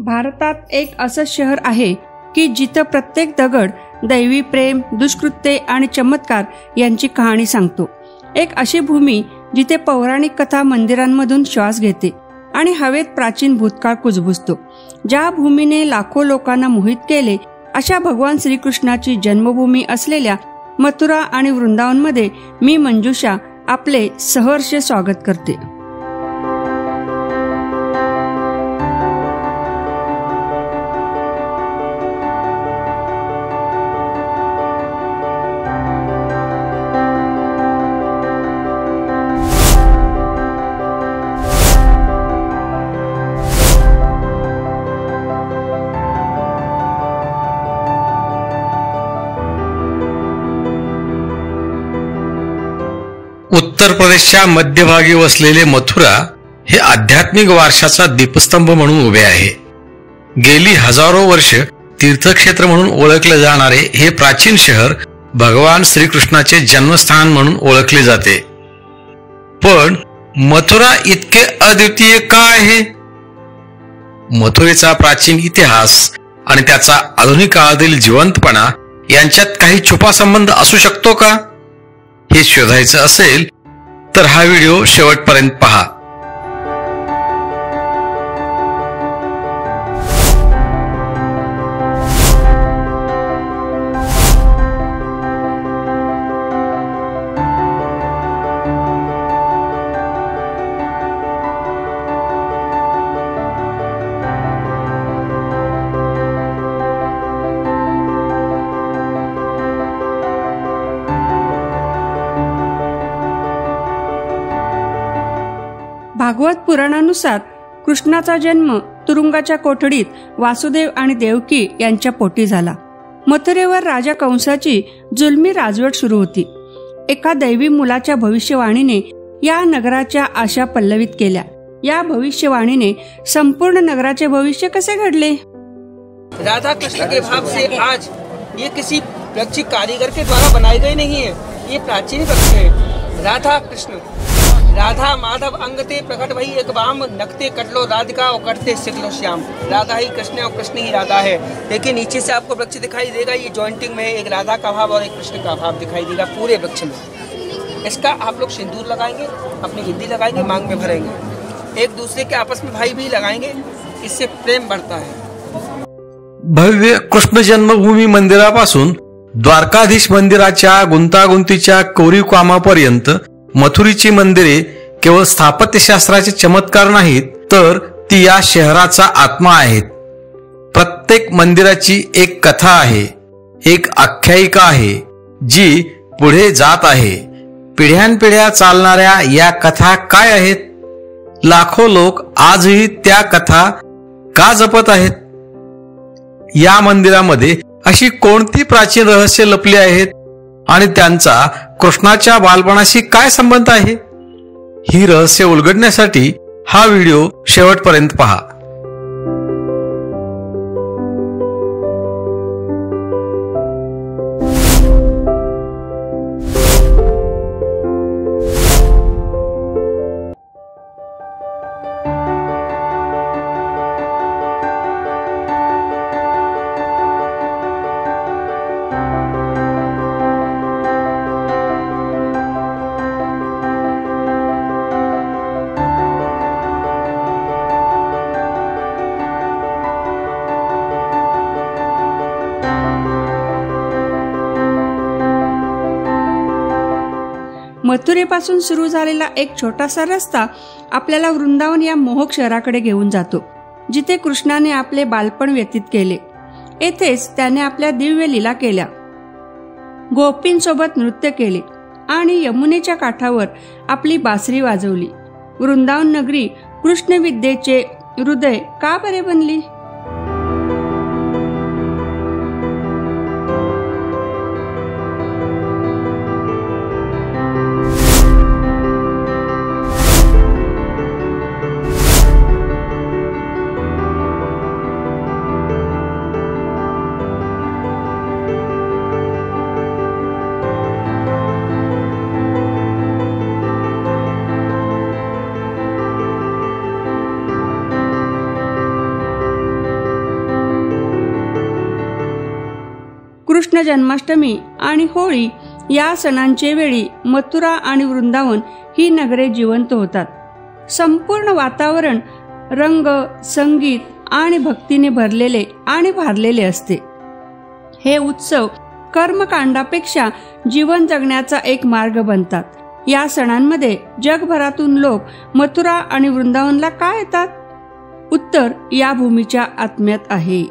भारतात एक असं शहर आहे की जिथं प्रत्येक दगड दैवी प्रेम, दुष्कृत्ये आणि चमत्कार यांची कहाणी सांगतो. एक अशी भूमी जिथे पौराणिक कथा मंदिरांमधून श्वास घेते आणि हवेत प्राचीन भूतकाळ कुजबुजतो. ज्या भूमीने लाखो लोकांना मोहित केले, अशा भगवान श्रीकृष्णाची जन्मभूमी असलेल्या मथुरा आणि वृंदावनमध्ये मी मंजुषा आपले सहर्ष स्वागत करते. उत्तर प्रदेशच्या मध्यभागी वसलेले मथुरा हे आध्यात्मिक वारशाचा दीपस्तंभ म्हणून उभे आहे. गेली हजारो वर्ष तीर्थक्षेत्र म्हणून ओळखले जाणारे हे प्राचीन शहर भगवान श्रीकृष्णाचे जन्मस्थान म्हणून ओळखले जाते. पण मथुरा इतके अद्वितीय का आहे? मथुरेचा प्राचीन इतिहास आणि त्याचा आधुनिक काळातील जिवंतपणा यांच्यात काही छुपा संबंध असू शकतो का? हे शोधायचं असेल तर हा व्हिडिओ शेवटपर्यंत पहा. भागवत पुराणानुसार कृष्णाचा जन्म तुरुंगाच्या कोठडीत वासुदेव आणि देवकी यांच्या पोटी झाला. मथुरेवर राजा कंसाची जुलमी राजवट सुरू होती. एका दैवी मुलाच्या भविष्यवाणीने या नगराच्या आशा पल्लवित केल्या. या भविष्यवाणीने संपूर्ण नगराचे भविष्य कसे घडले? राधा कृष्ण के भाव से आज ये किसी वृक्ष कारीगर के द्वारा बनाए गए नहीं है. ये प्राचीन वृक्ष है. राधा कृष्ण, राधा माधव अंगते प्रकट भई एक बाम, नखते कटलो राधिका और कटते सिकलो श्याम. राधा ही कृष्ण और कृष्ण ही राधा है. देखिए नीचे से आपको वृक्ष दिखाई देगा, ये जॉइंटिंग में एक राधा का भाव और एक कृष्ण का भाव दिखाई देगा पूरे वृक्ष में. इसका आप लोग सिंदूर लगाएंगे, अपनी हिंदी लगाएंगे, मांग में भरेंगे, एक दूसरे के आपस में भाई भी लगाएंगे. इससे प्रेम बढ़ता है. भव्य कृष्ण जन्मभूमी मंदिरापासून द्वारकाधीश मंदिराच्या गुंतागुंतीच्या कोरीव कामापर्यंत मथुरीची मंदिरे केवळ स्थापत्यशास्त्राचे चमत्कार नाहीत, तर ती या शहराचा आत्मा आहेत. प्रत्येक मंदिराची एक कथा आहे, एक आख्यायिका आहे जी पुढे जात आहे. पिढ्यानपिढ्या चालणाऱ्या या कथा काय आहेत? लाखो लोक आजही त्या कथा का जपत आहेत? या मंदिरामध्ये अशी कोणती प्राचीन रहस्य लपली आहेत आणि त्यांचा कृष्णाच्या बालपणाशी काय संबंध आहे? ही रहस्य उलगडण्यासाठी हा व्हिडिओ शेवटपर्यंत पहा. मथुरेपासून सुरू झालेला एक छोटासा रस्ता आपल्याला वृंदावन या मोहक शहराकडे घेऊन जातो, जिथे कृष्णाने आपले बालपण व्यतीत केले. येथेच त्याने आपल्या दिव्य लीला केल्या, गोपींसोबत नृत्य केले आणि यमुनेच्या काठावर आपली बासरी वाजवली. वृंदावन नगरी कृष्ण विद्येचे हृदय का बरे बनली? कृष्ण जन्माष्टमी आणि होळी या सणांचे वेळी मथुरा आणि वृंदावन ही नगरे जिवंत होतात. संपूर्ण वातावरण रंग, संगीत आणि भक्तीने भरलेले आणि भारलेले असते. हे उत्सव कर्मकांडापेक्षा जीवन जगण्याचा एक मार्ग बनतात. या सणांमध्ये जगभरातून लोक मथुरा आणि वृंदावनला का येतात? उत्तर या भूमीच्या आत्म्यात आहे.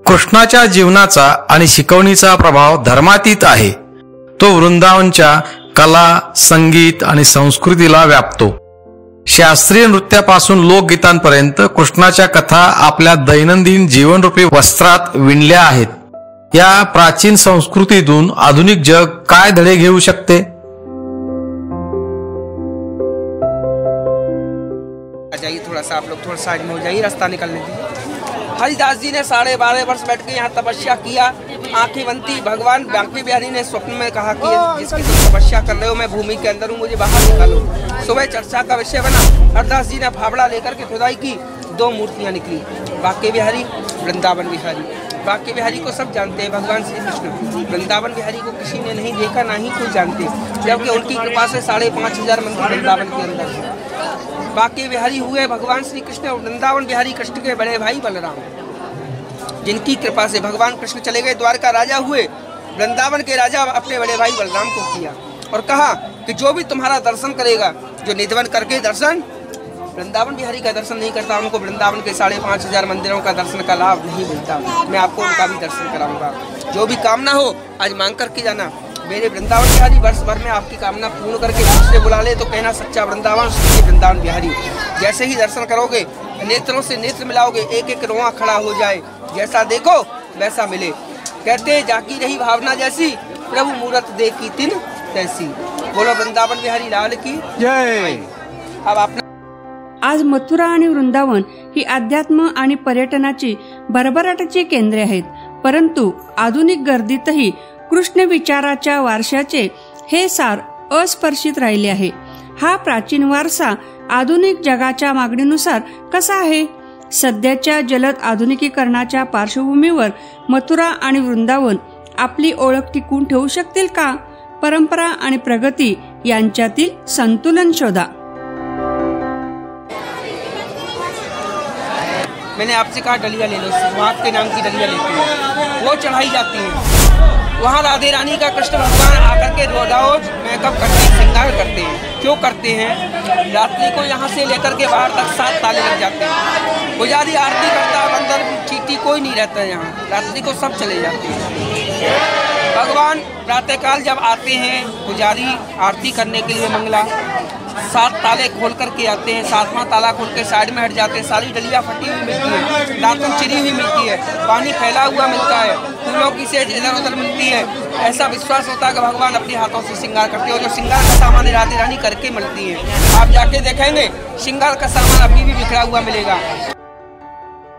कृष्णाच्या जीवनाचा आणि शिकवणीचा प्रभाव धर्मातीत आहे. तो वृंदावनच्या कला, संगीत आणि संस्कृतीला व्यापतो. शास्त्रीय नृत्यापासून लोकगीतांपर्यंत कृष्णाच्या कथा आपल्या दैनंदिन जीवनरूपी वस्त्रात विणल्या आहेत. या प्राचीन संस्कृतीतून आधुनिक जग काय धडे घेऊ शकते? थोड़ा सा आप लोग थोड़ा साइड में हो जाइए, रास्ता निकलने दीजिए. हरिदास जी ने 12.5 वर्ष बैठ के यहाँ तपस्या किया. आंखें बनती भगवान बांके बिहारी ने स्वप्न में कहा कि जिसकी तुम तपस्या कर रहे हो मैं भूमि के अंदर हूँ, मुझे बाहर निकालो. सुबह चर्चा का विषय बना. हरिदास जी ने फावड़ा लेकर के खुदाई की. 2 मूर्तियाँ निकली, बांके बिहारी, वृंदावन बिहारी. बांके बिहारी को सब जानते हैं, भगवान श्री कृष्ण. वृंदावन बिहारी को किसी ने नहीं देखा, ना ही कोई जानते, जबकि उनकी कृपा से 5,500 मंदिर वृंदावन के अंदर है. बांके बिहारी हुए भगवान श्री कृष्ण. वृंदावन बिहारी कृष्ण के बड़े भाई बलराम, जिनकी कृपा से भगवान कृष्ण चले गए द्वारका राजा हुए. वृंदावन के राजा अपने बड़े भाई बलराम को किया और कहा कि जो भी तुम्हारा दर्शन करेगा, जो निधवन करके दर्शन वृंदावन बिहारी का दर्शन नहीं करता, उनको वृंदावन के 5,500 मंदिरों का दर्शन का लाभ नहीं मिलता. मैं आपको उनका भी दर्शन कराऊंगा. जो भी कामना हो आज मांग करके जाना. मेरे वृंदावन बिहारी वर्ष भर में आपकी कामना पूर्ण करके मुझसे बुला ले तो कहना सच्चा वृंदावन, सच्चे वृंदावन बिहारी. जैसे ही दर्शन करोगे, नेत्रों से नेत्र मिलाओगे, एक एक रोआ खड़ा हो जाए. जैसा देखो वैसा मिले. कहते जाकी रही भावना जैसी, प्रभु मूरत देखी तिन तैसी. बोलो वृंदावन बिहारी लाल की जय. अब आप आज मथुरा आणि वृंदावन ही अध्यात्म आणि पर्यटनाची भरभराटीची केंद्रे आहेत. परंतु आधुनिक गर्दीतही कृष्ण विचाराच्या वारशाचे हे सार अस्पर्शित राहिले आहे. हा प्राचीन वारसा आधुनिक जगाच्या मागणीनुसार कसा आहे? सध्याच्या जलद आधुनिकीकरणाच्या पार्श्वभूमीवर मथुरा आणि वृंदावन आपली ओळख टिकवून ठेवू शकतील का? परंपरा आणि प्रगती यांच्यातील संतुलन शोधा. मैंने आपसे कहा डलिया ले लो. सुहाग के नाम की डलिया लेती है, वो चढ़ाई जाती है. वहाँ राधे रानी का कृष्ण भगवान आकर के रोज मेकअप करते हैं, श्रृंगार करते हैं. क्यों करते हैं? रात्रि को यहाँ से लेकर के बाहर तक 7 ताले लग जाते हैं. पुजारी आरती करता है, अंदर चीटी कोई नहीं रहता है. यहाँ रात्रि को सब चले जाते हैं. भगवान प्रातःकाल जब आते हैं, पुजारी आरती करने के लिए मंगला 7 ताले खोल करके आते हैं. 7वां ताला खोल के साइड में हट जाते हैं. सारी डलिया फटी हुई मिलती है, दातुन चिरी हुई मिलती है, पानी फैला हुआ मिलता है, फूलों की सेज इधर उधर मिलती है. ऐसा विश्वास होता है कि भगवान अपने हाथों से श्रृंगार करते हो. जो श्रृंगार का सामान राधे रानी करके मिलती है. आप जाके देखेंगे श्रृंगार का सामान अभी भी बिखरा हुआ मिलेगा.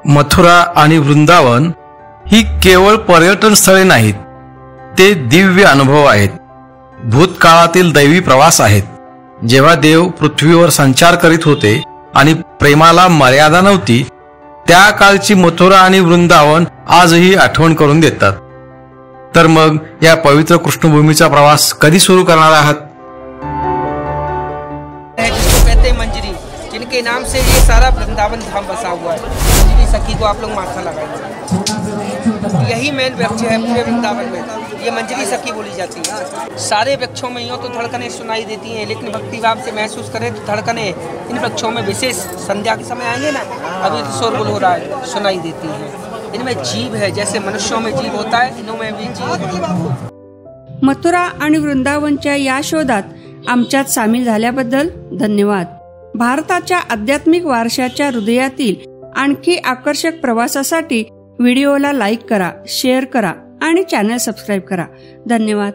मथुरा आणि वृंदावन ही केवळ पर्यटन स्थळे नाहीत, ते दिव्य अनुभव आहेत. भूतकाळातील दैवी प्रवास आहेत. जेव्हा देव पृथ्वीवर संचार करीत होते आणि प्रेमाला मर्यादा नव्हती, त्या काळची मथुरा आणि वृंदावन आजही आठवण करून देतात. तर मग या पवित्र कृष्णभूमीचा प्रवास कधी सुरू करणार आहात? कहते मंजरी, जिनके नाम से ये सारा वृंदावन धाम बसा हुआ है. मंजरी सखी को आप लोग माथा लगाएंगे. यही मेन वृक्ष है पूरे वृंदावन में. ये मंजरी सखी बोली जाती है. सारे वृक्षों में यूँ तो धड़कनें सुनाई देती हैं, लेकिन भक्ति भाव से महसूस करें तो धड़कनें इन वृक्षों में विशेष संध्या के समय आएंगे ना, अभी तो शोरगुल हो रहा है, सुनाई देती है. इनमें जीव है, जैसे मनुष्यों में जीव होता है, इनमें भी जीव है. मथुरा आणि वृंदावनच्या या शोधात आमच्यात सामील झाल्याबद्दल धन्यवाद. भारताच्या आध्यात्मिक वारशाच्या हृदयातील आणखी आकर्षक प्रवासासाठी व्हिडिओला लाईक करा, शेअर करा आणि चॅनल सबस्क्राईब करा. धन्यवाद.